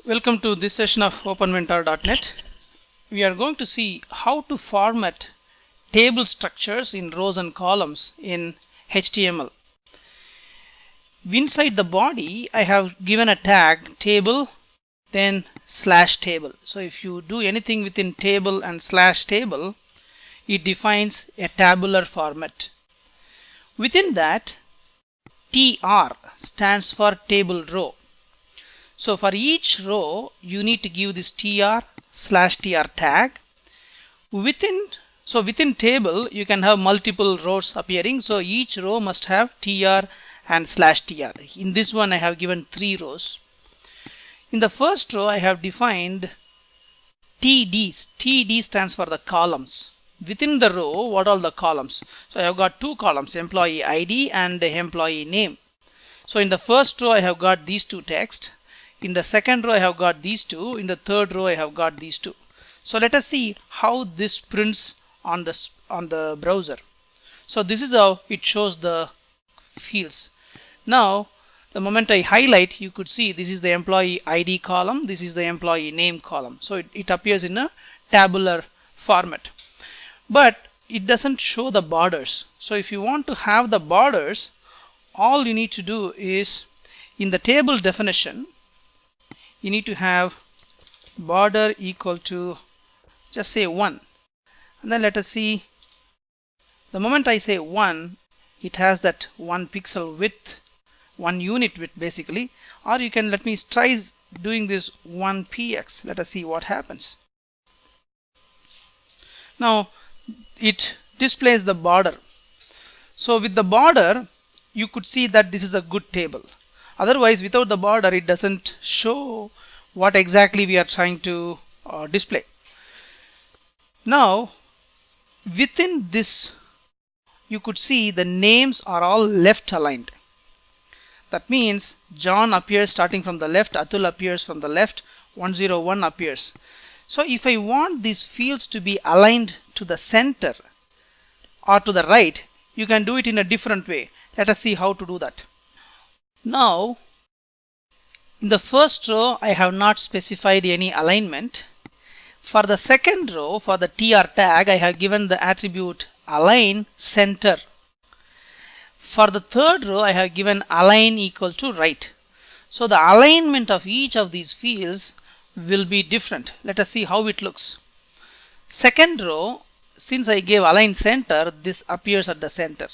Welcome to this session of OpenMentor.net. We are going to see how to format table structures in rows and columns in HTML. Inside the body, I have given a tag table, then /table. So if you do anything within table and /table, it defines a tabular format. Within that, TR stands for table row. So for each row, you need to give this TR/TR tag. Within table, you can have multiple rows appearing. So each row must have TR and /TR. In this one, I have given 3 rows. In the first row, I have defined TDs. TD stands for the columns. Within the row, what are the columns? So I have got 2 columns, employee ID and employee name. So in the first row, I have got these 2 text. In the second row, I have got these 2. In the third row, I have got these 2. So let us see how this prints on the browser. So this is how it shows the fields. Now, the moment I highlight, you could see this is the employee ID column. This is the employee name column. So it appears in a tabular format. But it doesn't show the borders. So if you want to have the borders, all you need to do is in the table definition, you need to have border equal to, just say 1. And then let us see, the moment I say 1, it has that 1 pixel width, 1 unit width basically. Or you can let me try doing this 1px. Let us see what happens. Now it displays the border. So with the border, you could see that this is a good table. Otherwise, without the border, it doesn't show what exactly we are trying to display. Now, within this, you could see the names are all left aligned. That means John appears starting from the left, Atul appears from the left, 101 appears. So if I want these fields to be aligned to the center or to the right, you can do it in a different way. Let us see how to do that. Now, in the first row, I have not specified any alignment. For the second row, for the TR tag, I have given the attribute align center. For the third row, I have given align equal to right. So the alignment of each of these fields will be different. Let us see how it looks. Second row, since I gave align center, this appears at the center.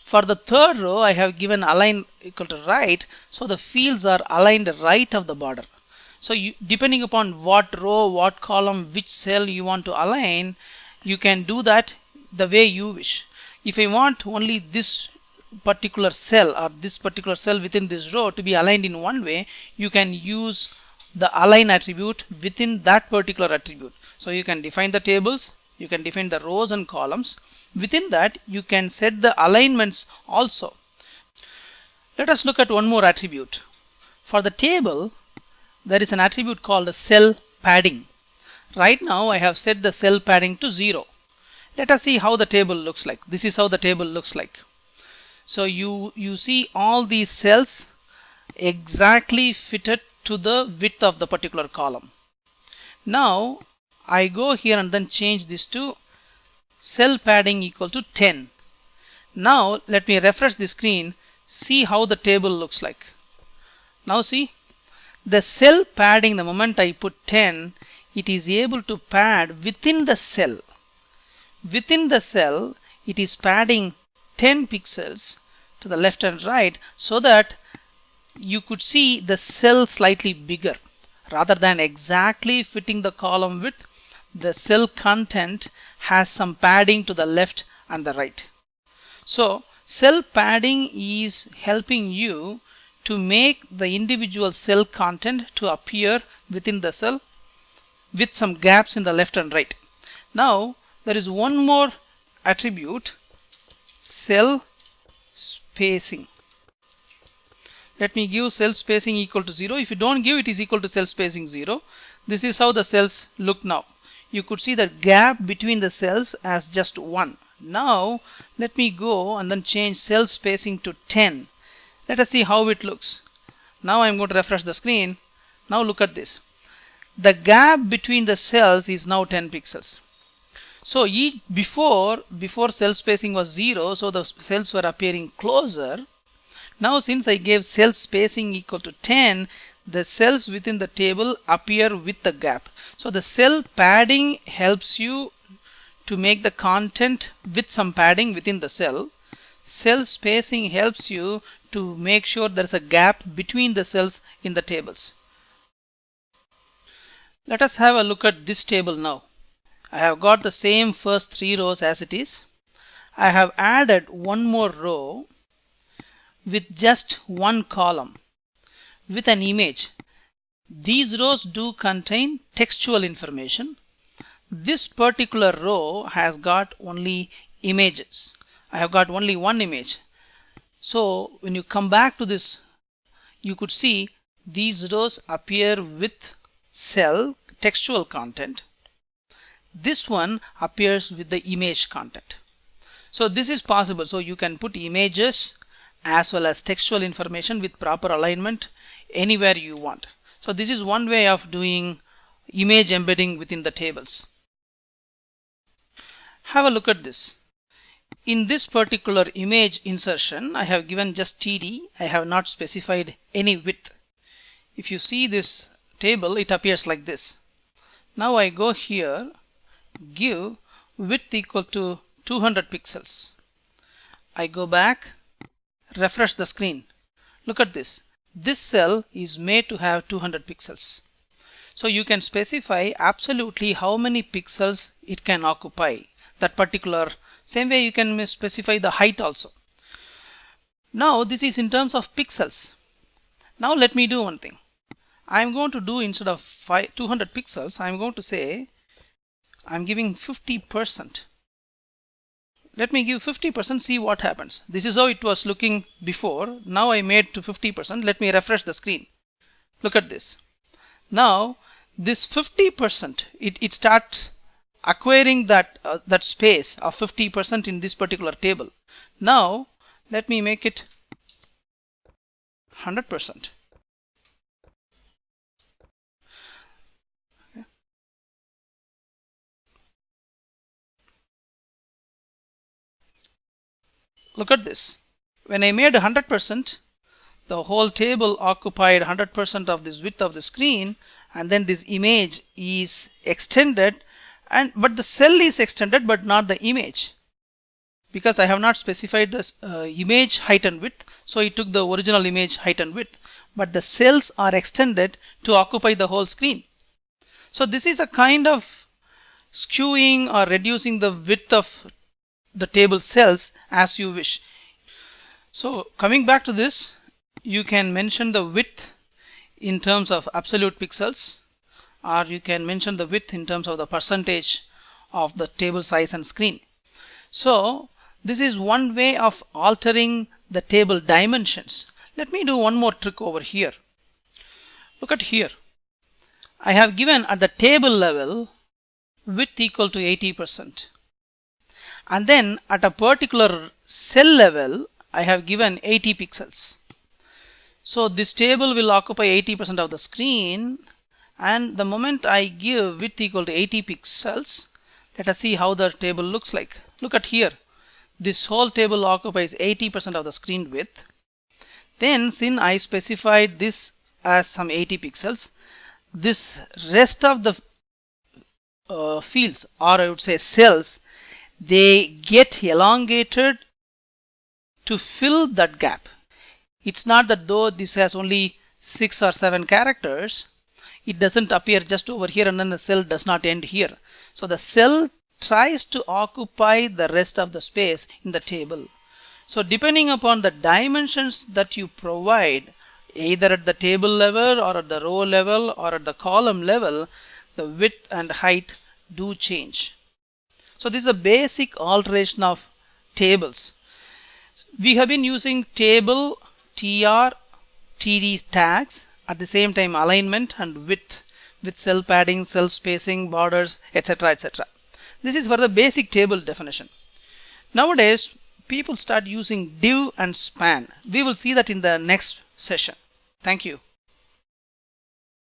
For the third row, I have given align equal to right, so the fields are aligned right of the border. So depending upon what row, what column, which cell you want to align, you can do that the way you wish. If I want only this particular cell or this particular cell within this row to be aligned in one way, you can use the align attribute within that particular attribute. So you can define the tables, you can define the rows and columns. Within that, you can set the alignments also. Let us look at one more attribute. For the table, there is an attribute called cell padding. Right now, I have set the cell padding to 0. Let us see how the table looks like. This is how the table looks like. So you see all these cells exactly fitted to the width of the particular column. Now, I go here and then change this to cell padding equal to 10. Now let me refresh the screen, see how the table looks like. Now see, the cell padding, the moment I put 10, it is able to pad within the cell. Within the cell, it is padding 10 pixels to the left and right, so that you could see the cell slightly bigger. Rather than exactly fitting the column width, the cell content has some padding to the left and the right. So cell padding is helping you to make the individual cell content to appear within the cell with some gaps in the left and right. Now there is one more attribute, cell spacing. Let me give cell spacing equal to 0. If you don't give, it is equal to cell spacing 0. This is how the cells look now. You could see the gap between the cells as just 1. Now let me go and then change cell spacing to 10. Let us see how it looks. Now I'm going to refresh the screen. Now look at this. The gap between the cells is now 10 pixels. So before cell spacing was 0, so the cells were appearing closer. Now since I gave cell spacing equal to 10, the cells within the table appear with the gap. So the cell padding helps you to make the content with some padding within the cell. Cell spacing helps you to make sure there is a gap between the cells in the tables. Let us have a look at this table now. I have got the same first 3 rows as it is. I have added one more row with just one column with an image. These rows do contain textual information. This particular row has got only images. I have got only one image. So when you come back to this, you could see these rows appear with cell textual content. This one appears with the image content. So this is possible. So you can put images as well as textual information with proper alignment anywhere you want. So this is one way of doing image embedding within the tables. Have a look at this. In this particular image insertion, I have given just TD. I have not specified any width. If you see this table, it appears like this. Now I go here, give width equal to 200 pixels. I go back, refresh the screen. Look at this. This cell is made to have 200 pixels. So you can specify absolutely how many pixels it can occupy. That particular, same way you can specify the height also. Now this is in terms of pixels. Now let me do one thing. I am going to do, instead of 200 pixels, I am going to say I am giving 50%. Let me give 50%, see what happens. This is how it was looking before. Now I made to 50%. Let me refresh the screen. Look at this. Now this 50%, it starts acquiring that space of 50% in this particular table. Now let me make it 100%. Look at this. When I made 100%, the whole table occupied 100% of this width of the screen, and then this image is extended, but the cell is extended but not the image, because I have not specified this image height and width. So it took the original image height and width, but the cells are extended to occupy the whole screen. So this is a kind of skewing or reducing the width of the table cells as you wish. So coming back to this, you can mention the width in terms of absolute pixels, or you can mention the width in terms of the percentage of the table size and screen. So this is one way of altering the table dimensions. Let me do one more trick over here. Look at here. I have given at the table level width equal to 80%. And then at a particular cell level, I have given 80 pixels. So this table will occupy 80% of the screen, and the moment I give width equal to 80 pixels, let us see how the table looks like. Look at here. This whole table occupies 80% of the screen width. Then since I specified this as some 80 pixels, this rest of the fields, or I would say cells, they get elongated to fill that gap. It's not that though this has only 6 or 7 characters, it doesn't appear just over here and then the cell does not end here. So the cell tries to occupy the rest of the space in the table. So depending upon the dimensions that you provide, either at the table level or at the row level or at the column level, the width and height do change. So this is a basic alteration of tables. We have been using table, tr, td tags, at the same time alignment and width with cell padding, cell spacing, borders, etc. etc. This is for the basic table definition. Nowadays, people start using div and span. We will see that in the next session. Thank you.